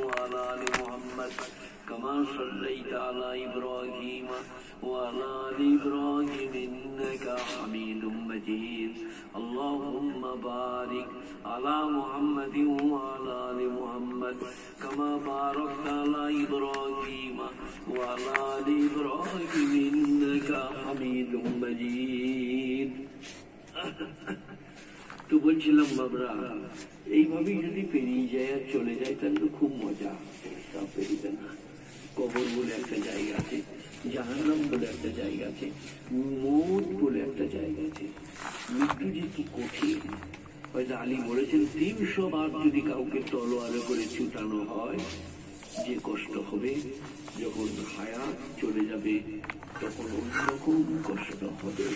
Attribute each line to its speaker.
Speaker 1: وعلى آل محمد كما صليت على إبراهيم وعلى آل إبراهيم إنك حميد مجيد اللهم بارك على محمد وعلى آل محمد كما باركت على إبراهيم وعلى آل إبراهيم إنك حميد مجيد তো বলছিলাম বাবরা এইভাবেই যদি পেরিয়ে যায় আর চলে যায় তাহলে তো খুব মজা। তা পেরিবে না। কবর বলে একটা জায়গা আছে, জাহান্নাম বলে একটা জায়গা আছে, মৌত বলে একটা জায়গা আছে। মৃত্যু যে কি কঠিন, হয়তো আলী বলেছেন 300 বার যদি কাউকে তলোয়ারে করে ছুটানো হয় যে কষ্ট হবে, যখন হায়াত চলে যাবে তখন অন্যরকম কষ্ট হবে।